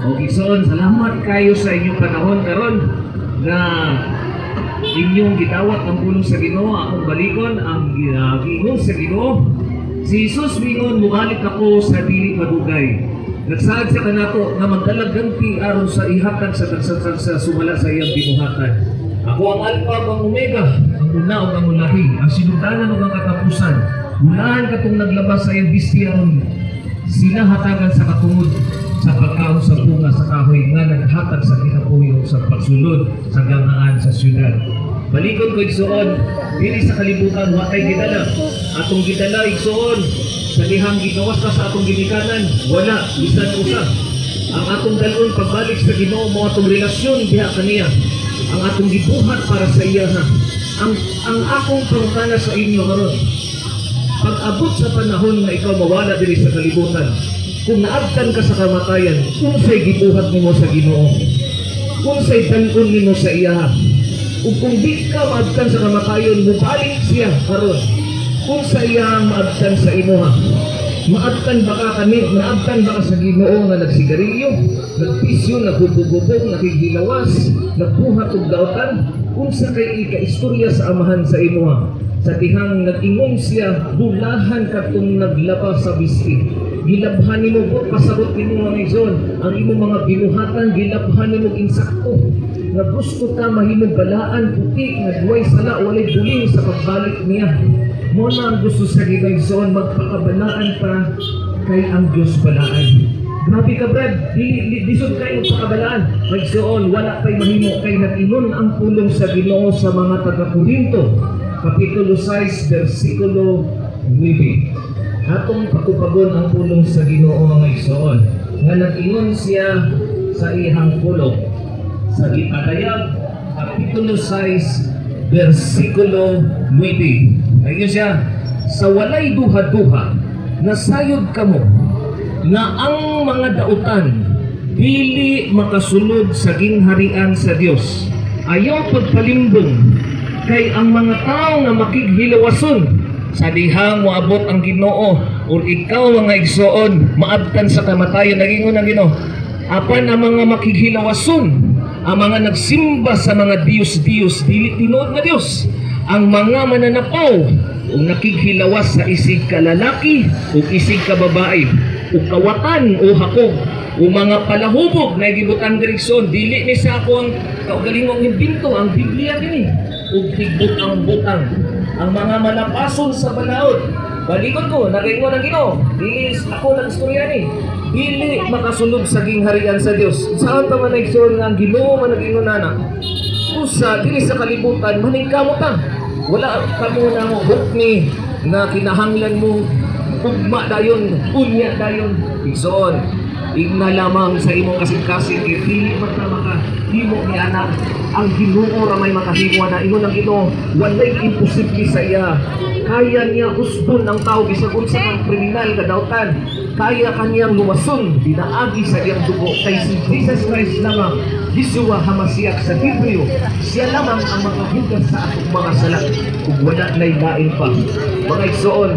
Okay, so salamat kayo sa inyong panahon karon na inyong gitawat ang pulong sa Ginoo. Akong balikon ang giingon sa Ginoo. Si Jesus mingon, muhalit ako sa dili madugay. Nagsaad sa kanato nga magdalagganti aron sa ihatag sa sumala sa iyang binuhatan. Ako ang Alpha ang Omega, ang una ug ang ulahi, ang sinugdanan ug ang katapusan. Unahan katong naglabas sa iyang bistiya sila hatagan sa katungod sa pagkaon sa bunga sa kahoy nga naghatag sa kinabuhi sa pagsulod sa ganaan sa syudad. Balikon ko igsuon, dili sa kalibutan wa kay gidala. Atong gidala igsuon sa dihang gigawas sa atong ginikanan, wala bisan usa. Ang atong dalon pagbalik sa Ginoo mo atong relasyon diha kaniya. Ang atong gibuhat para sa iya ha. Ang akong pangutana sa inyo karon, pag-abot sa panahon na ikaw mawala diri sa kalibutan, kung naabtan ka sa kamatayan, kung sa'y gibuhat nimo sa Ginoo, kung sa'y dalon nimo sa iya, ug kung di ka maabtan sa kamatayon, mubalik siya karon. Kung sa iya maabtan sa imo ha, maabtan ba ka kami, maabtan ba ka sa Ginoo nga nagsigarilyo, nagpisyo, naghubog-hubog, nakigilawas, nagbuhat og daotan, kung sa kay ika-istorya sa amahan sa imo ha, sa tihang nag-ingon siya, bulahan katong naglaba sa bisti. Gilabhan nimo po, pasabot nimo mga igsoon, ang imo mga binuhatan, gilabhan nimo insakto. Nga gusto ka mahimong balaan, puti, nga duway sala, walay buling sa pagbalik niya. Mo na ang gusto sa igsoon, magpakabalaan pa kay ang Diyos balaan. Grabe ka Brad, disod kayo pakabalaan. Igsoon, wala pa'y mahimo kay nag-ingon ang pulong sa Ginoo sa mga taga-Korinto. Kapitulo 6, versikulo 9. Atong patupagon ang pulong sa Ginoo mga igsoon. Nga nag-ingon siya sa ihang pulong. Sa Ipadayag, Kapitulo 6, versikulo 9. Ayun siya, sa walay duha-duha, nasayod kamo, na ang mga dautan, dili makasulod sa gingharian sa Dios. Ayaw pagpalimbong, kay ang mga tao nga makighilawason sa dihang moabot ang Ginoo o ikaw mga igsoon maabtan sa kamatayon. Nagingon ang Ginoo, apan ang mga makighilawason, ang mga nagsimba sa mga Diyos-Diyos dili tinuod nga Dios, ang mga mananapaw o nakighilawas sa isig ka lalaki o isig ka babae o kawatan o hakog o mga palahubog na gibutan direksyon, dili ni sa akong kaugalingong himbinto ang Biblia kini ug higbot ang butang, ang mga malapason sa balaod. Balikod ko, nagaingon ang Ginoo, dili ako lang istorya ni, dili makasulod sa gingharian sa Dios. Saan pa man nagsuon nga ang Ginoo man nagaingon ana? Usa dili sa kalibutan maningkamot ta. Wala kamo na mo hukni na kinahanglan mo ugma dayon, unya dayon. Igsoon, igna lamang sa imong kasing-kasing kay dili man ta makahimo ni anak. Ang Ginoo ra may makahimo na ingon ang Ginoo, walay imposible sa iya. Kaya niya husbon ang tao bisag unsa ang kriminal kadautan. Kaya kaniyang luwason dinaagi sa iyang dugo kay si Jesus Christ lamang. Yeshua Hamasiak sa Hebreo, siya lamang ang makahugas sa atong mga sala ug wala nay lain pa. Mga igsoon,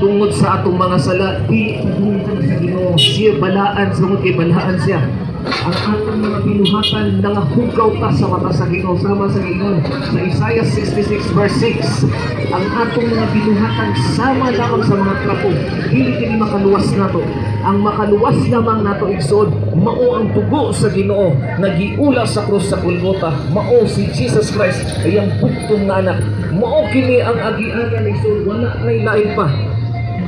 tungod sa atong mga sala, di pagdumitan sa Ginoo, siya balaan, sungod kay balaan siya. Ang atong mga binuhatan nangahugaw ta sa mata sa Ginoo, sama sa Ginoo sa Isaiah 66 verse 6. Ang atong mga binuhatan sama lamang sa mga trapo, dili kini makaluwas nato. Ang makaluwas lamang nato igsoon, mao ang tugo sa Ginoo nagiula sa krus sa Golgota, mao si Jesus Christ ay ang buktong nga anak. Mao kini ang agianan igsoon, wala nay lain pa.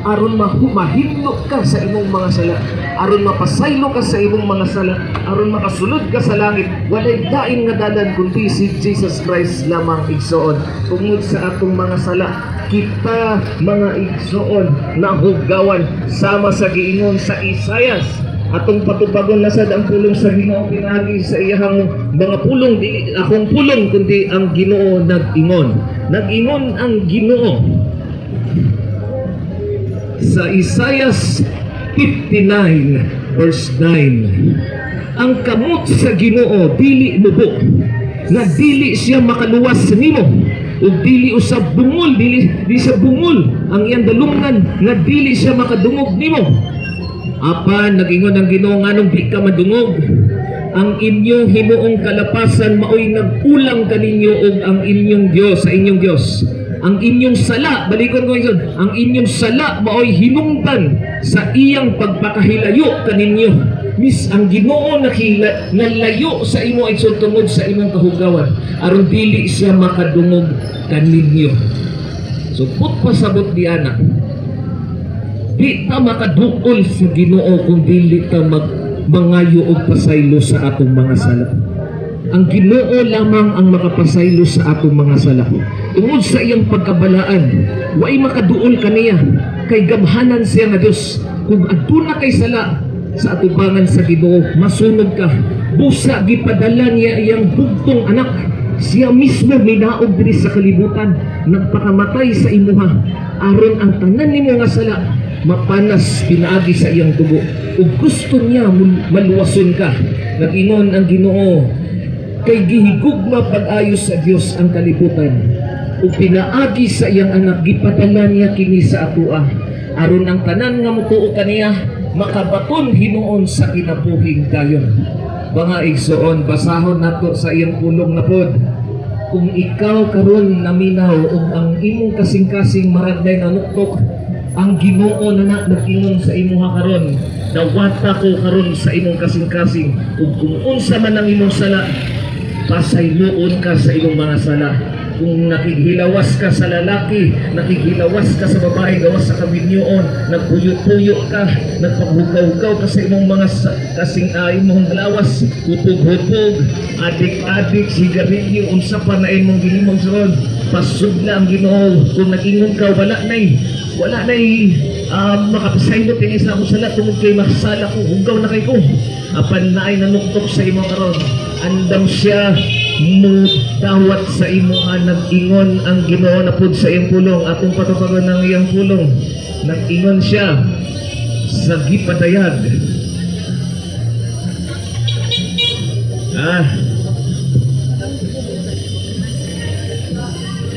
Aron mahimlok ka sa imong mga sala, aron mapasaylo ka sa imong mga sala, aron makasulod ka sa langit, walay dain nga dalan kundi si Jesus Christ lamang igsoon. Tungod sa atong mga sala, kita mga igsoon nahugawan sama sa giingon sa Isaiah. Atong patupagon na sad ang pulong sa Ginoo pinagi sa iyang mga pulong, di akong pulong kundi ang Ginoo nag-ingon. Nag-ingon ang Ginoo sa Isaiah 59 verse 9. Ang kamot sa Ginoo dili mubok, nga dili siya makaluwas nimo, ug dili usab bungol, dili sa bungol ang iyang dalungan, nga dili siya makadungog nimo. Apan nagingon ang Ginoo nganong di ka madungog. Ang inyong himuong kalapasan maoy nag-ulang kaninyo og ang inyong Dios sa inyong Dios. Ang inyong sala, balikon ko yun, ang inyong sala maoy hinungtan sa iyang pagpakahilayo kaninyo. Mis ang Ginoo nalayo sa imo ay tungod sa imong kahugawan aron dili siya makadungog kaninyo. So put pasabot di ana. Di ta makadukol sa Ginoo kung dili ta mangayo og pasaylo sa atong mga sala. Ang Ginoo lamang ang makapasaylo sa atong mga sala. Tungod sa iyang pagkabalaan, way makaduol kaniya kay gamhanan siya nga Dios. Kung aduna kay sala sa atubangan sa Ginoo, masunod ka. Busa gipadala niya iyang bugtong anak. Siya mismo minaog diri sa kalibutan, nagpakamatay sa imuha aron ang tanan nimo nga sala mapanas pinaagi sa iyang dugo. Ug gusto niya maluwason ka. Nag-ingon ang Ginoo, kay gihigugma pag-ayos sa Dios ang kalibutan. Ug pinaagi sa iyang anak, gipadala niya kini sa atoa aron ang tanan nga mutuo kaniya makabaton hinuon sa kinabuhing dayon. Mga igsoon, basahon nato sa iyang pulong na pod. Kung ikaw karon naminaw ug ang imong kasing-kasing maragday nanuktok, ang Ginoo na nag-ingon sa imuha karon, dawata ko karon sa imong kasing-kasing ug kung unsa man ang imong sala, pasayloon ka sa imong mga sala. Kung nakighilawas ka sa lalaki, nakighilawas ka sa babae gawas sa kaminyoon, nagpuyo-puyo ka, nagpaghugaw-hugaw ka sa imong mga kasing imong lawas, hupog-hupog, adik-adik, sigarilyo, unsa pa na imong ginimong suron, pasudla ang Ginoo. Kung nag-ingon ka, wala na'y makapasaylot yung isa mo sala tungod kay makasala ko, hugaw na kay ko. Apan na ay nanuktok sa imo karon, andam siya mo dawat sa imo nag-ingon ang Ginoo na pud sa iyang pulong. Atong patupagon ng iyang pulong, nag-ingon siya sa gipadayag.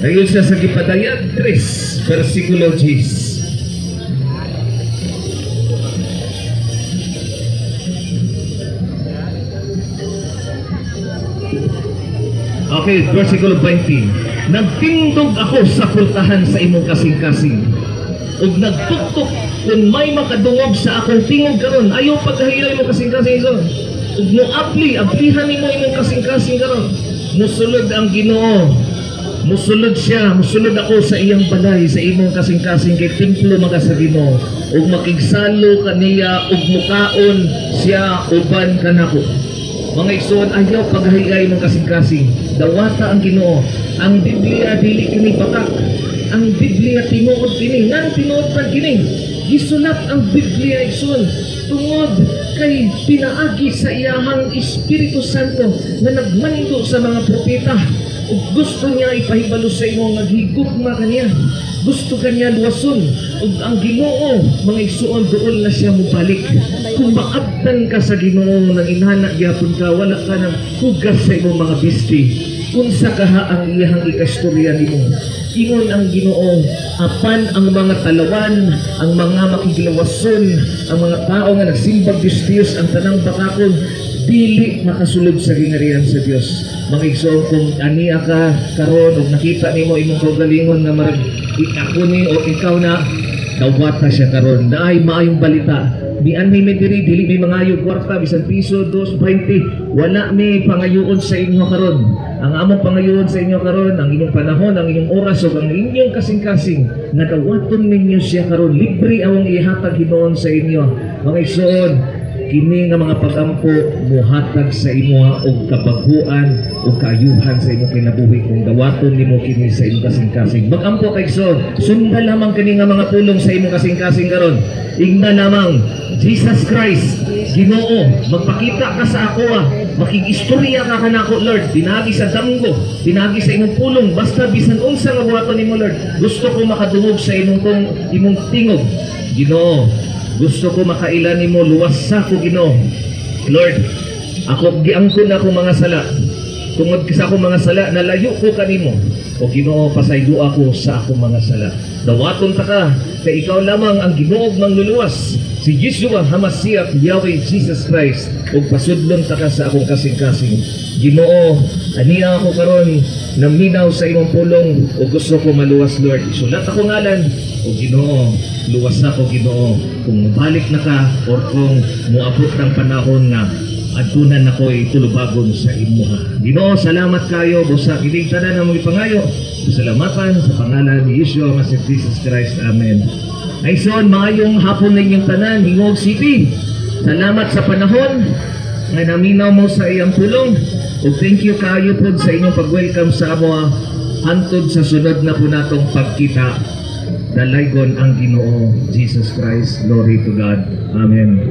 Ayun siya sa gipadayag 3 versikulo 10. Okay, versikulo 20. Nagtindog ako sa pultahan sa imong kasing-kasing ug nagtuktok kung may makadungog sa akong tingog karon. Ayaw pagkahilay mo kasing-kasing ison. Ug mo aplihan nimo imong kasing-kasing karon. Musulod ang Ginoo. Musulod siya, musulod ako sa iyang balay, sa imong kasing-kasing kay templo maga sa Ginoo. Ug makigsalo kaniya ug mukaon siya uban kanako. Mga igsoon, ayaw paghayay mong kasing-kasing. Dawata ang Ginoo. Ang Biblia dili kini bakak. Ang Biblia tinuod kini. Nang tinuod pa kini. Gisulat ang Biblia igsoon tungod kay pinaagi sa iyahang Espiritu Santo na nagmando sa mga propeta. Ug gusto niya ipahibalo sa imo nga higugma kaniya. Gusto kaniya luwason. Ug ang Ginoo, mga igsoon, doon na siya mubalik. Kung maabtan ka sa Ginoo nang inhana gyapon ka, wala ka nang hugas sa imong mga bisti. Unsa kaha ang iyahang ikastorya nimo. Ingon ang Ginoo, apan ang mga talawan, ang mga makiglawason, ang mga tao nga nagsimbag Diyos ang tanang bakakon, dili makasulod sa gingharian sa Dios. Mga igsoon, kung aniya ka karon ug nakita nimo imong kaugalingon nga marag ako ni o ikaw na dawata siya karon. Naay maayong balita. Bian may diri dili may mangayo kwarta bisan piso 2.20. Wala may pangayoon sa inyo karon. Ang among pangayoon sa inyo karon, ang inyong panahon, ang inyong oras ug ang inyong kasing-kasing nga dawaton ninyo siya karon. Libre awang ihatag hinuon sa inyo. Mga igsoon, kini nga mga pagampo muhatag sa imo og kabaguan o kaayuhan sa imong kinabuhi kung dawaton nimo kini sa imong kasing-kasing. Magampo kay sunda lamang kini nga mga pulong sa imong kasing-kasing karon. Ingna lamang Jesus Christ, Ginoo, magpakita ka sa ako makig-istorya ka kanako Lord. Pinagi sa damgo, pinagi sa imong pulong, basta bisan unsa nga buhaton nimo Lord. Gusto ko makadungog sa imong tingog. Ginoo, gusto ko makailan nimo luwas sa ko Ginoo. Lord, ako giangkon ako mga sala. Tungod sa akong mga sala, nalayo ko kanimo. O Ginoo, pasaylo ako sa akong mga sala. Dawaton ta ka, kay ikaw lamang ang Ginoo mangluluwas si Yeshua Hamasiach Yahweh Jesus Christ ug pasudlon ta ka sa akong kasing-kasing. Ginoo, aniya ako karon naminaw sa imong pulong ug gusto ko maluwas, Lord. Isulat ako ngalan o Ginoo, luwas ako Ginoo kung balik na ka or kung muabot ng panahon nga adtunan ako'y tulubagon sa imuha. Ginoo, salamat kayo busa kining tanan ang mga pangayo. Salamatan sa pangalan ni Yeshua Masih Jesus Christ. Amen. Ay son, maayong hapon ninyong tanan, Hingog City. Salamat sa panahon nga naminaw mo sa iyang pulong. O thank you kayo po sa inyong pag-welcome sa amo hantod sa sunod na po natong pagkita. Dalaygon ang Ginoo Jesus Christ. Glory to God. Amen.